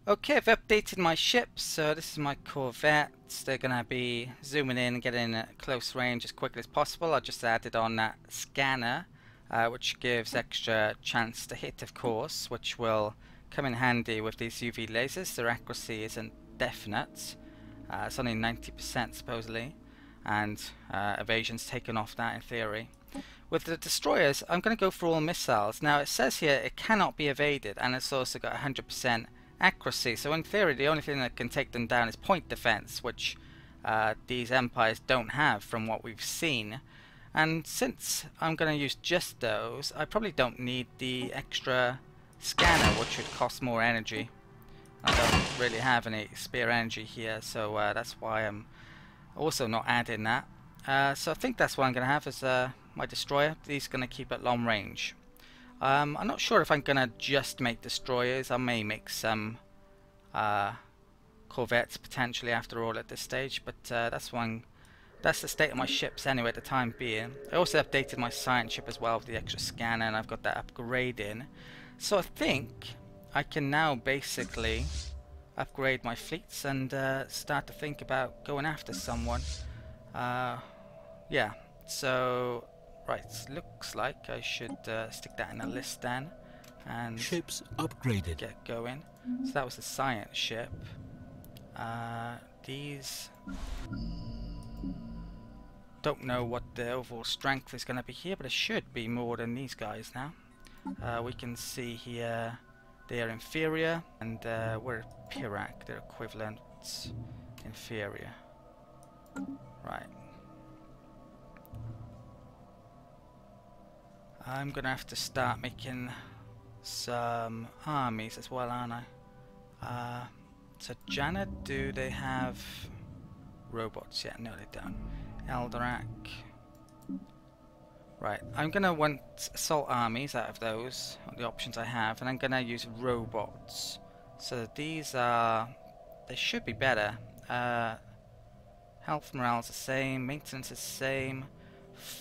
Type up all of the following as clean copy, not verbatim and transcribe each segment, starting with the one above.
Okay, I've updated my ships, so this is my corvettes. They're going to be zooming in and getting at close range as quickly as possible. I just added on that scanner, which gives extra chance to hit, of course, which will come in handy with these UV lasers. Their accuracy isn't definite. It's only 90% supposedly, and evasion's taken off that in theory. With the destroyers, I'm going to go for all missiles. Now it says here it cannot be evaded, and it's also got 100% accuracy, so in theory the only thing that can take them down is point defense, which these empires don't have from what we've seen. And since I'm going to use just those, I probably don't need the extra scanner, which would cost more energy. I don't really have any spare energy here, so that's why I'm also not adding that. So I think that's what I'm going to have as my destroyer. These are going to keep at long range. I'm not sure if I'm going to just make destroyers. I may make some corvettes potentially after all at this stage, but that's the state of my ships anyway at the time being. I also updated my science ship as well with the extra scanner, and I've got that upgrade in. So I think I can now basically upgrade my fleets and start to think about going after someone. Yeah, so right, looks like I should stick that in a list then and Ships upgraded. get going. So that was the science ship. These don't know what the overall strength is going to be here, but it should be more than these guys now. We can see here they are inferior, and we're Pirac, they're equivalent inferior. Right. I'm gonna have to start making some armies as well, aren't I? So Janet, do they have robots yet? No, they don't. Eldorak. Right, I'm gonna want assault armies out of those, the options I have, and I'm gonna use robots. So these are, they should be better. Health morale is the same, maintenance is the same.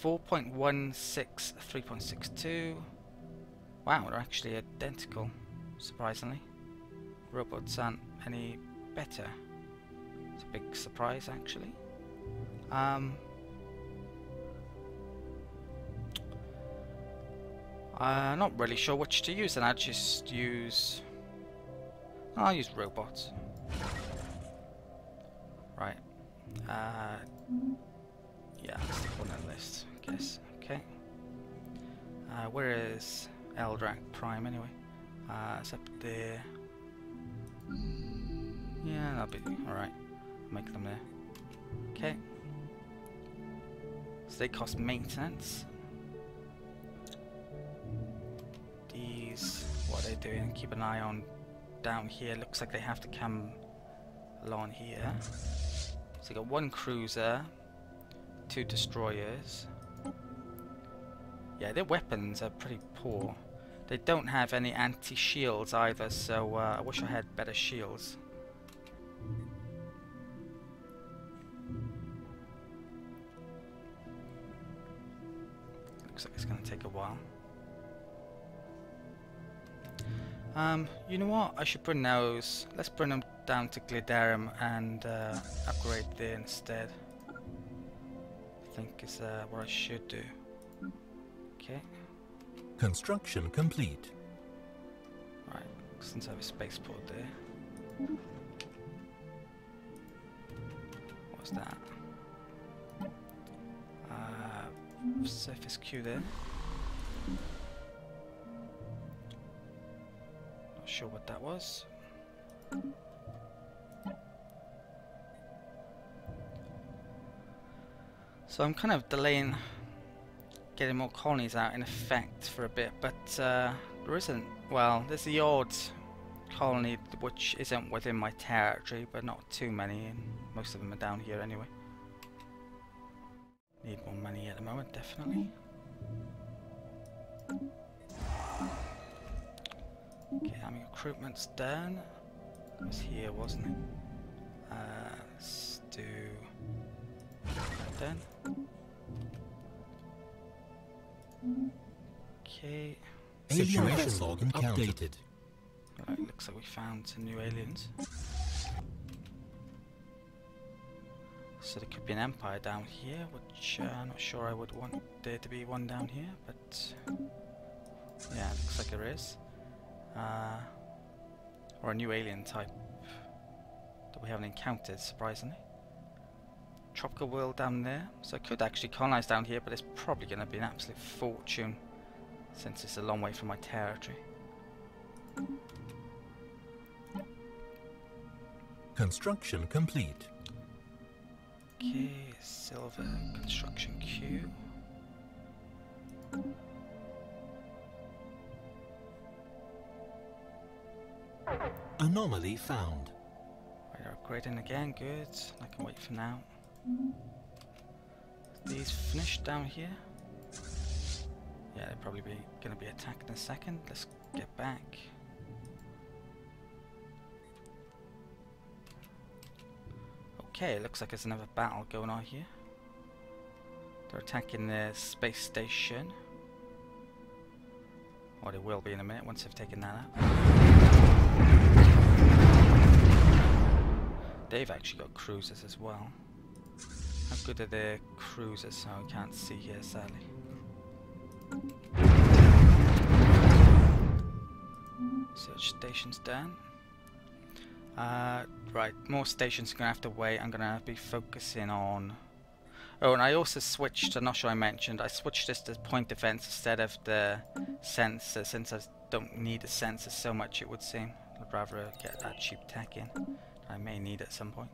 4.16, 3.62. Wow, they're actually identical, surprisingly. Robots aren't any better. It's a big surprise, actually. I'm not really sure which to use, and I'll just use... I'll use robots. Right. Yeah, let's stick on that list, I guess. Okay. Where is Eldrac Prime anyway? It's up there. Yeah, that'll be alright. Make them there. Okay. So they cost maintenance. These, what are they doing? Keep an eye on down here. Looks like they have to come along here. So you got one cruiser, 2 destroyers. Yeah, their weapons are pretty poor. They don't have any anti-shields either, so I wish I had better shields. Looks like it's going to take a while. You know what? I should bring those. Let's bring them down to Glidarum and upgrade there instead. I think is what I should do. Okay. Construction complete. Right. Since I have a spaceport there. What's that? Surface Q there. Not sure what that was. So I'm kind of delaying getting more colonies out in effect for a bit, but there isn't, well, there's the odd colony which isn't within my territory, but not too many, and most of them are down here anyway. Need more money at the moment, definitely. Okay, army recruitment's done. It was here, wasn't it? Let's do that then. Okay. Situation log updated. Right, looks like we found some new aliens. So there could be an empire down here, which I'm not sure I would want there to be one down here, but yeah, looks like there is. Or a new alien type that we haven't encountered, surprisingly. Tropical world down there, so I could actually colonize down here, but it's probably going to be an absolute fortune since it's a long way from my territory. Construction complete. Okay, silver construction queue. Anomaly found. Right, upgrading again, good. I can wait for now. These finished down here? Yeah, they'll probably be going to be attacked in a second. Let's get back. Okay, looks like there's another battle going on here. They're attacking the space station. Or they will be in a minute once they've taken that out. They've actually got cruisers as well. How good are their cruisers? Oh, I can't see here, sadly. Search stations done. Right, more stations are going to have to wait. I'm going to be focusing on... Oh, and I also switched, I'm not sure I mentioned, I switched this to point defense instead of the sensor, since I don't need the sensor so much, it would seem. I'd rather get that cheap tech in. I may need it at some point.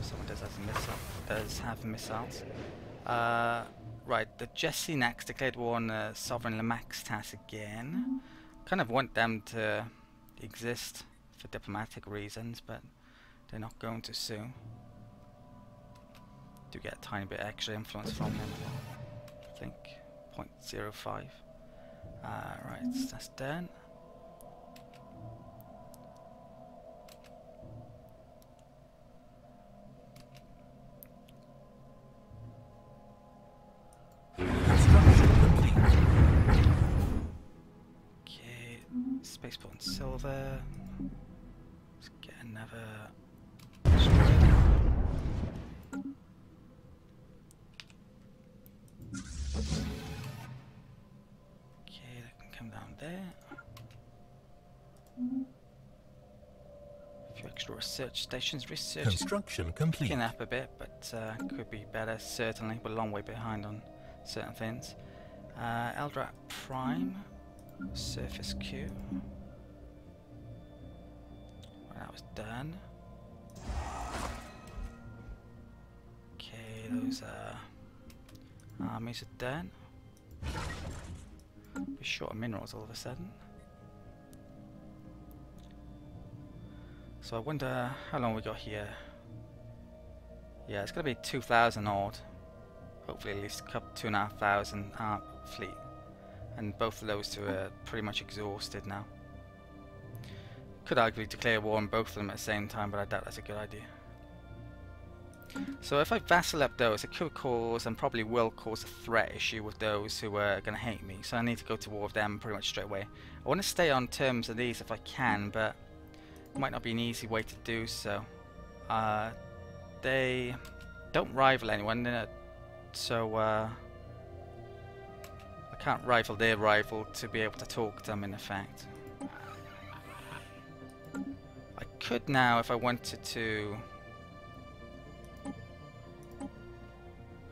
Someone does have missiles. Right, the Jesse next declared war on the Sovereign Lamaxtas again. Kind of want them to exist for diplomatic reasons, but they're not going to soon. Do get a tiny bit extra influence from him, I think 0.05. Right, that's done. Okay, spaceport and silver. Let's get another. Okay, that can come down there. A few extra research stations. Research Construction complete. picking up a bit, but could be better. Certainly, we're a long way behind on certain things. Eldrat Prime, surface queue. Well, that was done. Okay, those armies are done. We're short of minerals all of a sudden. So I wonder how long we got here. Yeah, it's gonna be 2,000 odd. Hopefully at least 2,500 fleet. And both of those two are pretty much exhausted now. Could arguably declare war on both of them at the same time, but I doubt that's a good idea. So if I vassal up those, it could cause, and probably will cause, a threat issue with those who are going to hate me. So I need to go to war with them pretty much straight away. I want to stay on terms of these if I can, but it might not be an easy way to do so. They don't rival anyone, so I can't rival their rival to be able to talk to them, in effect. I could now, if I wanted to...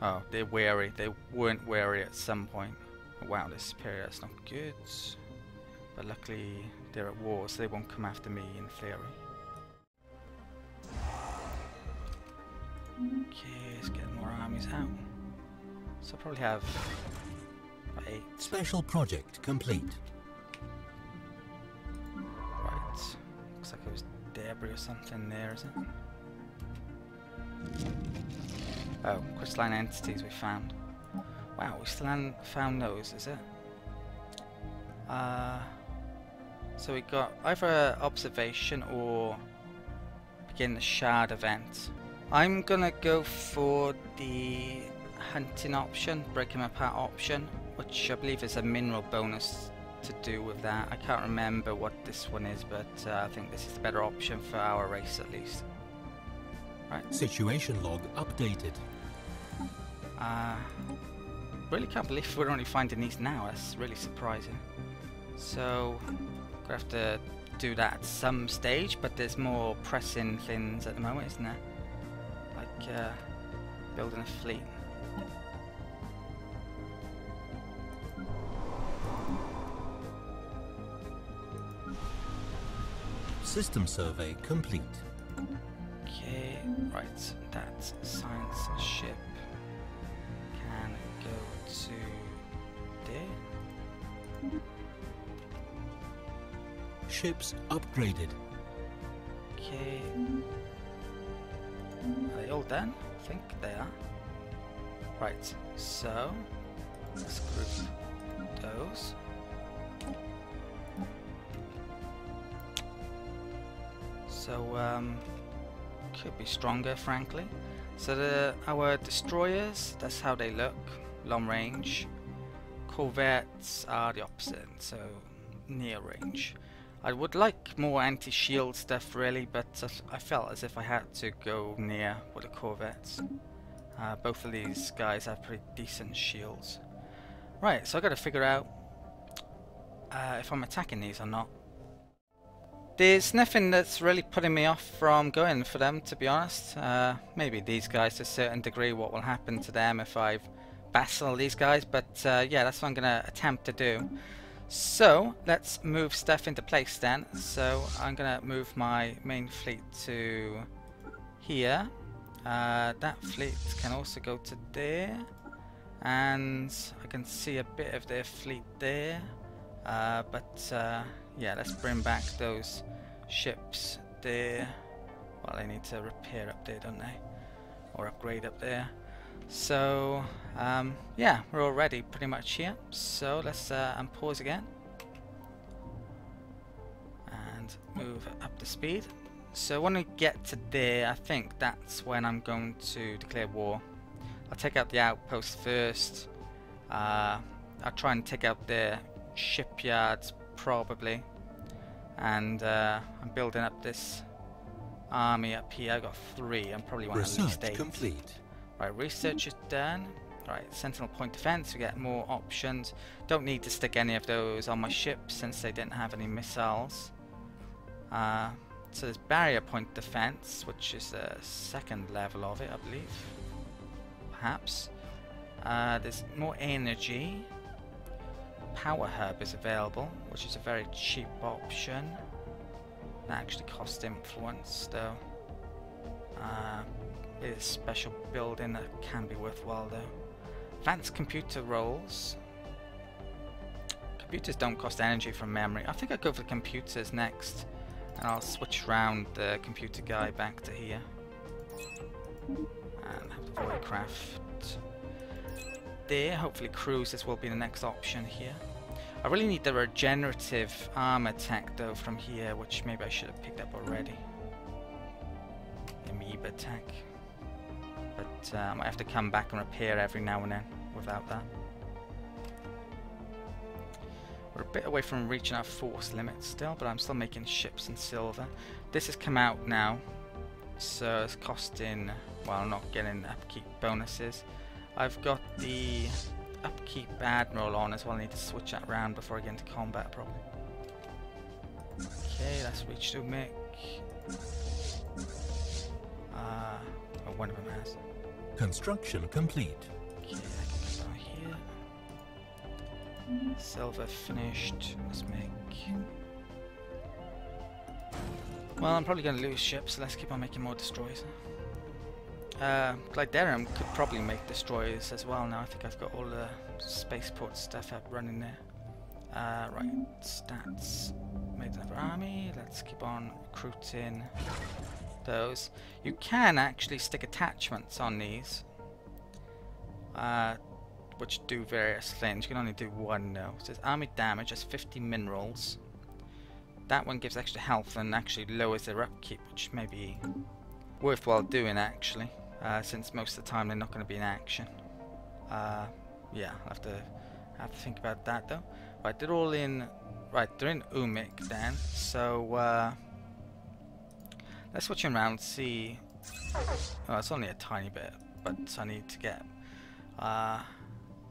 Oh, they're wary. They weren't wary at some point. Wow, this superior, that's not good. But luckily, they're at war, so they won't come after me, in theory. Okay, let's get more armies out. So I'll probably have 8. Special project complete. Right. Looks like it was debris or something there, is it? Oh, crystalline entities we found. Wow, we still haven't found those, is it? So we got either observation or begin the shard event. I'm gonna go for the hunting option, breaking them apart option, which I believe is a mineral bonus to do with that. I can't remember what this one is, but I think this is the better option for our race at least. Right. Situation log updated. Really can't believe we're only finding these now. That's really surprising. So, gonna have to do that at some stage, but there's more pressing things at the moment, isn't there? Like building a fleet. System survey complete. Okay, right. That science ship can go to there. Ships upgraded. Okay. Are they all done? I think they are. Right, so let's group those. So could be stronger, frankly. So our destroyers, that's how they look, long range. Corvettes are the opposite, so near range. I would like more anti-shield stuff really, but I felt as if I had to go near with the corvettes. Both of these guys have pretty decent shields. Right, so I got to figure out if I'm attacking these or not. There's nothing that's really putting me off from going for them, to be honest. Maybe these guys to a certain degree, what will happen to them if I vassal these guys, but yeah, that's what I'm going to attempt to do. So let's move stuff into place then. So I'm going to move my main fleet to here. That fleet can also go to there, and I can see a bit of their fleet there, but yeah, let's bring back those ships there. Well, they need to repair up there, don't they? Or upgrade up there. So yeah, we're already pretty much here. So let's unpause again and move up the speed. So when we get to there, I think that's when I'm going to declare war. I'll take out the outpost first. I'll try and take out their shipyards probably, and I'm building up this army up here. I've got 3. I'm probably want at least 8. Complete. Right, research is done. Right, sentinel point defense, we get more options. Don't need to stick any of those on my ships since they didn't have any missiles. So there's barrier point defense, which is the 2nd level of it, I believe. Perhaps. There's more energy. Power hub is available, which is a very cheap option. That actually costs influence, though. It is special building that can be worthwhile, though. Advanced computer roles. Computers don't cost energy from memory. I think I'll go for the computers next, and I'll switch around the computer guy back to here. And have the voidcraft there. Hopefully cruisers will be the next option here. I really need the regenerative armor tech though from here, which maybe I should have picked up already. Amoeba tech. But I might have to come back and repair every now and then without that. We're a bit away from reaching our force limit still, but I'm still making ships in silver. This has come out now, so it's costing, well, I'm not getting upkeep bonuses. I've got the upkeep admiral on as well. I need to switch that around before I get into combat probably. Okay, let's reach to make. Oh, one of them has. Construction complete. Okay, I can go down here. Silver finished. Let's make. Well, I'm probably going to lose ships, so let's keep on making more destroyers. Glidarium could probably make destroyers as well now. I think I've got all the spaceport stuff up running there. Right, stats. Made another army. Let's keep on recruiting those. You can actually stick attachments on these, which do various things. You can only do one though. So there's army damage, that's 50 minerals. That one gives extra health and actually lowers their upkeep, which may be worthwhile doing actually, since most of the time they're not going to be in action. Yeah, I'll have to think about that though. Right, they're all in. Right, they're in Umik then. So let's switch them around. See. Oh, it's only a tiny bit, but I need to get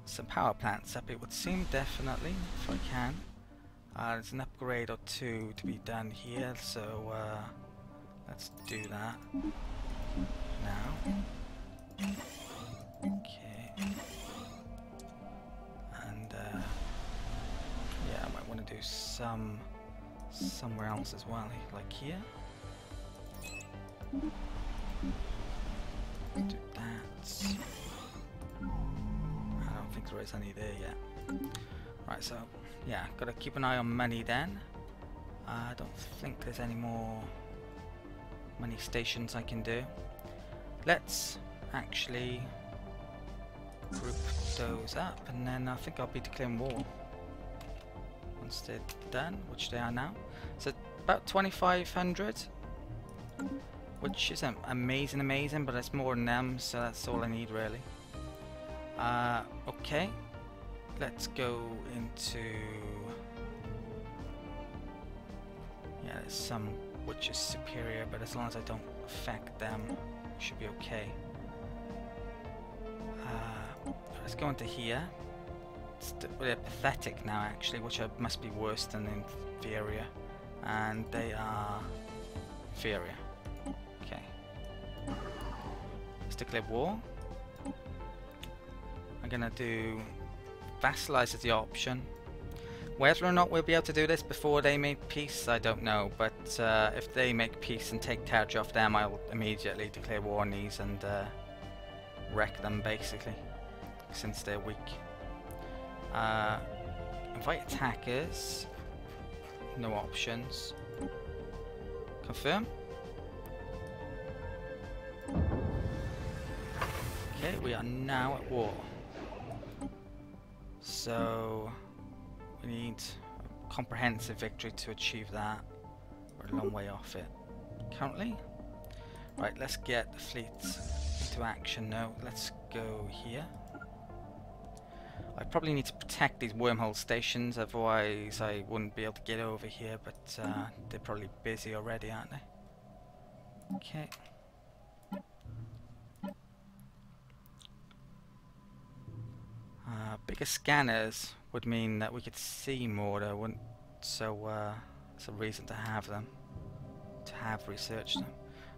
some power plants up. It would seem definitely if I can. There's an upgrade or two to be done here, so let's do that now. Okay. And yeah, I might want to do somewhere else as well, like here. Do that. I don't think there is any there yet. Right, so yeah, gotta keep an eye on money then. I don't think there's any more money stations I can do. Let's actually group those up, and then I think I'll be declaring war once they're done, which they are now. So about 2,500, which isn't amazing, but it's more than them, so that's all I need really. Okay, let's go into, yeah, there's some which is superior, but as long as I don't affect them, it should be okay. Let's go into here. They're pathetic now actually, which must be worse than inferior, and they are inferior. Okay, let's declare war. I'm gonna do vassalize as the option. Whether or not we'll be able to do this before they make peace, I don't know, but if they make peace and take territory off them, I'll immediately declare war on these and wreck them basically, since they're weak. Invite attackers, no options. Confirm. Okay, we are now at war. So we need a comprehensive victory to achieve that. We're a long way off it currently. Right, let's get the fleet into action now. Let's go here. I probably need to protect these wormhole stations, otherwise I wouldn't be able to get over here, but they're probably busy already, aren't they? Okay. Bigger scanners would mean that we could see more, though, wouldn't? So it's a reason to have them, to have researched them.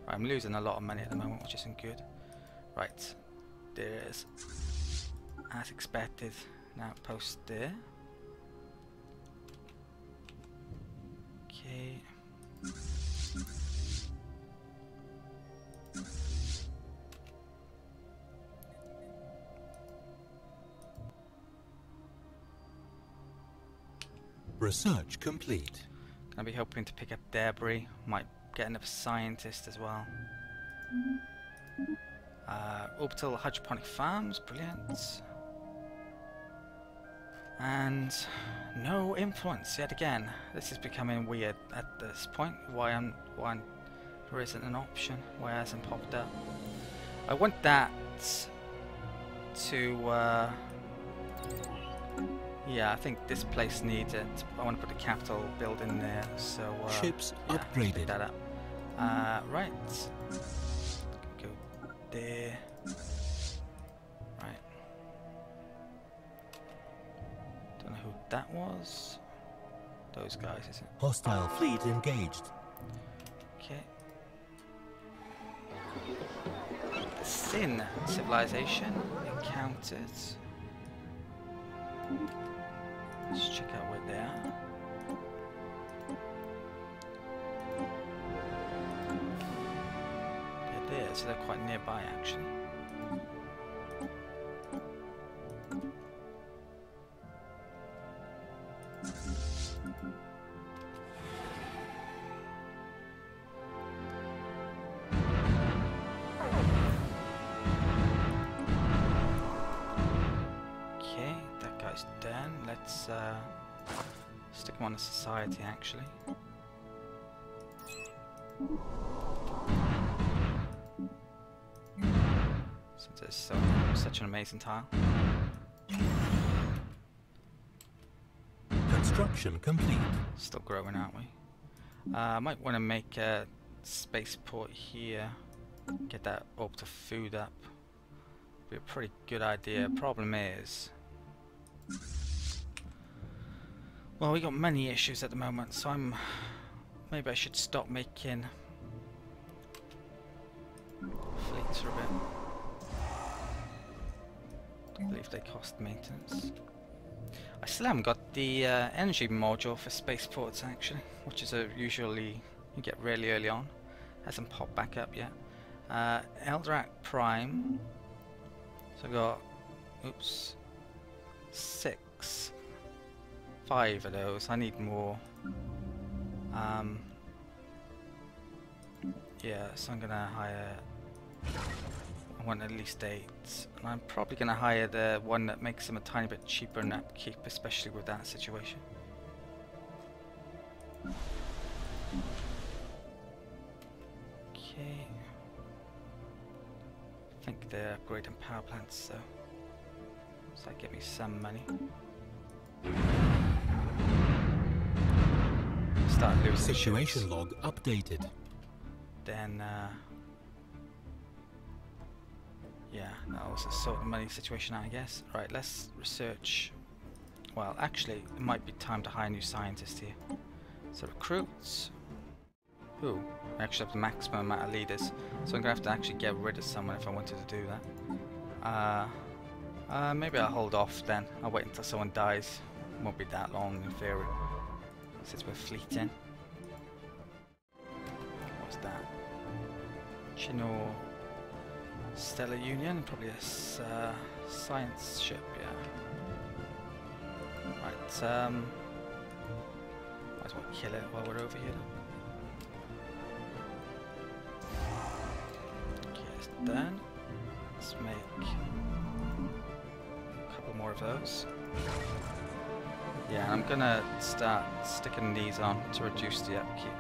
Right, I'm losing a lot of money at the moment, which isn't good. Right, there is, as expected, an outpost there. Okay. Research complete. Gonna be hoping to pick up debris. Might get another scientist as well. Orbital hydroponic farms, brilliant. And no influence yet again. This is becoming weird at this point. Why there isn't an option? Why it hasn't popped up? I want that to. Yeah, I think this place needs it. I want to put the capital building there, so Ships yeah, upgraded. pick that up. Right, go there. Right. Don't know who that was. Those guys, is it? Hostile fleet engaged. Okay. Sin civilization encountered. Let's check out where they are. They're there, so they're quite nearby actually. Done. Let's stick them on a society actually. Since it's such an amazing tile. Construction complete. Still growing, aren't we? I might want to make a spaceport here. Get that orbital food up. Be a pretty good idea. Problem is, well, we got many issues at the moment, so maybe I should stop making fleets for a bit. I believe they cost maintenance. I still haven't got the energy module for spaceports actually, which is usually you get really early on. Hasn't popped back up yet. Eldrac Prime. So I got, oops, 5 of those. I need more. Yeah, so I'm gonna hire. I want at least 8, and I'm probably gonna hire the one that makes them a tiny bit cheaper in upkeep, especially with that situation. Okay. I think they're upgrading power plants, so that get me some money. Start losing Situation ships. log updated. Then yeah, that was a sort of money situation, I guess. Right, let's research. Well, actually, it might be time to hire new scientists here. So recruits. Ooh, I actually have the maximum amount of leaders, so I'm gonna have to actually get rid of someone if I wanted to do that. Maybe I'll hold off then. I'll wait until someone dies. Won't be that long in theory, since we're fleeting. What's that? Chinorr. Stellar Union, probably a science ship, yeah. Right, might as well kill it while we're over here. Okay, it's done. Let's make a couple more of those. Yeah, I'm gonna start sticking these on to reduce the upkeep.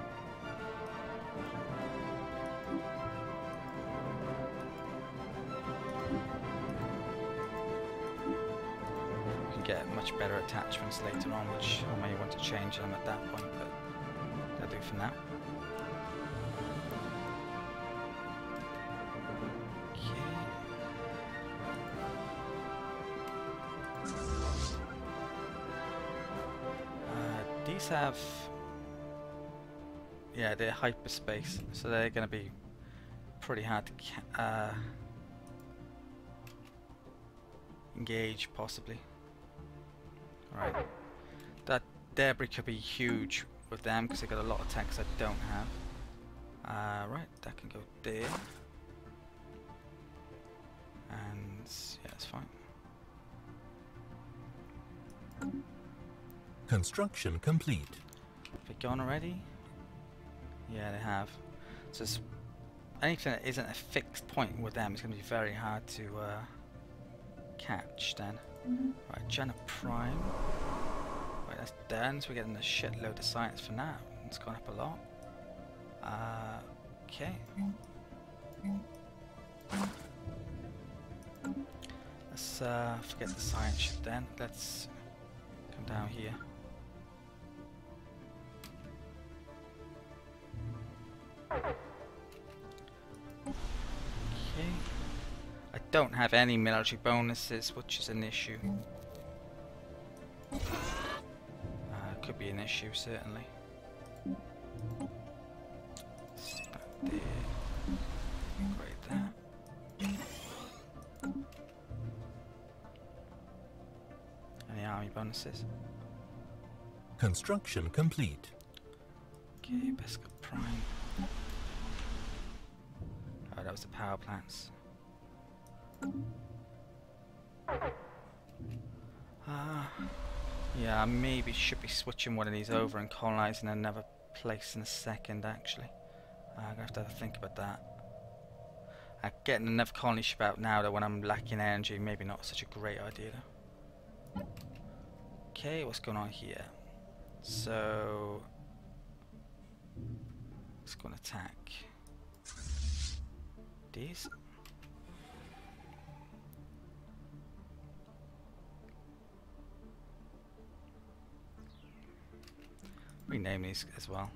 Get much better attachments later on, which I may want to change them at that point, but that'll do for now. Okay. These have, yeah, they're hyperspace, so they're going to be pretty hard to engage, possibly. Right, that debris could be huge with them because they got a lot of attacks I don't have. Right, that can go there, and yeah, that's fine. Construction complete. Have they gone already? Yeah, they have. So anything that isn't a fixed point with them is going to be very hard to catch then. Right, Jenna Prime. Right, that's done, so we're getting a shitload of science for now. It's gone up a lot. Okay. Let's forget the science shit then. Let's come down here. Okay. I don't have any military bonuses, which is an issue. Could be an issue, certainly. Stick that there. Upgrade that. Any army bonuses? Construction complete. Okay, Pesca Prime. Oh, that was the power plants. Yeah, I maybe should be switching one of these over and colonizing another place in a second, actually. I'm going to have to think about that. Getting another colony ship out now, though, when I'm lacking energy, maybe not such a great idea, though. Okay, what's going on here? So let's go and attack these. rename these as well.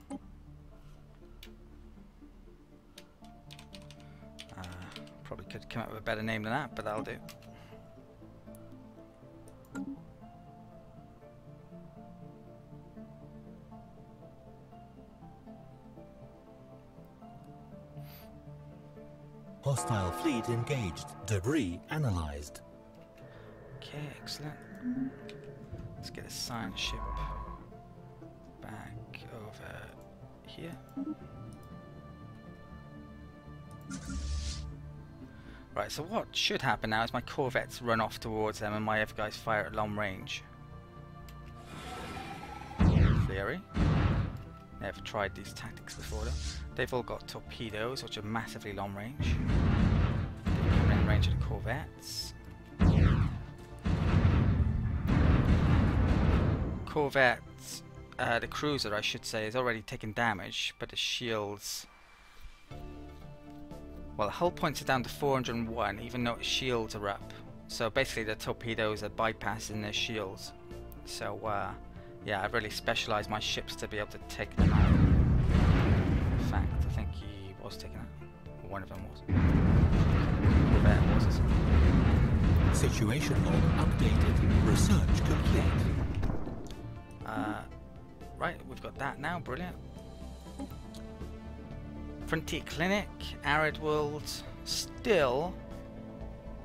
Probably could come up with a better name than that, but that'll do. Hostile fleet engaged. Debris analyzed. Okay, excellent. Let's get a science ship back over here. Right, so what should happen now is my corvettes run off towards them and my other guys fire at long range. Theory. Never tried these tactics before though. They've all got torpedoes, which are massively long range. They come in range of the corvettes. Corvettes, the cruiser I should say, is already taking damage, but the shields... Well, the hull points are down to 401, even though its shields are up. So basically the torpedoes are bypassing their shields. So yeah, I've really specialised my ships to be able to take them out. In fact, I think he was taking out. One of them was. Corvette was, isn't it? Situation log updated. Research complete. Right, we've got that now. Brilliant. Frontier Clinic, Arid World, still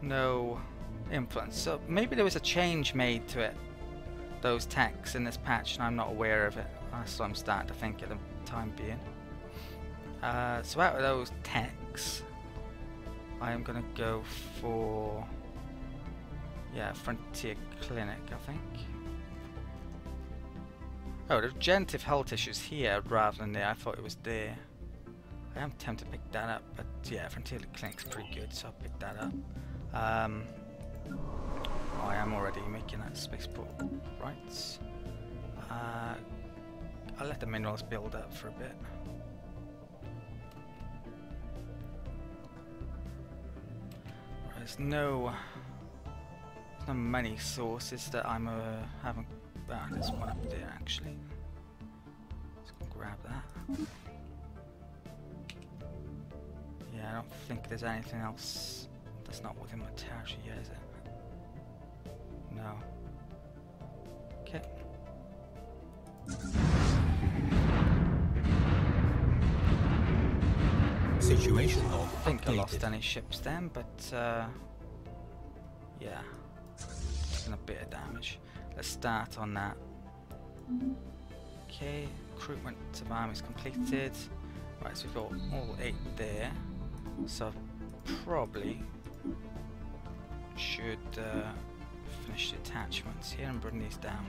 no influence. So maybe there was a change made to it, those techs in this patch, and I'm not aware of it. That's what I'm starting to think at the time being. So out of those techs, I am going to go for, yeah, Frontier Clinic, I think. Oh, the regenerative hull tissue's here rather than there. I thought it was there. I am tempted to pick that up, but yeah, Frontier Clinic's pretty good, so I'll pick that up. Oh, I am already making that spaceport. Right. I'll let the minerals build up for a bit. There's no money sources that I'm having. Ah, there's one up there actually. Let's go grab that. Yeah, I don't think there's anything else that's not within my territory yet, is it? No. Okay. Situation log I think updated. I lost any ships then, but yeah, taking a bit of damage. Let's start on that. Okay, recruitment of armies completed. Right, so we've got all 8 there. So probably should finish the attachments here and bring these down.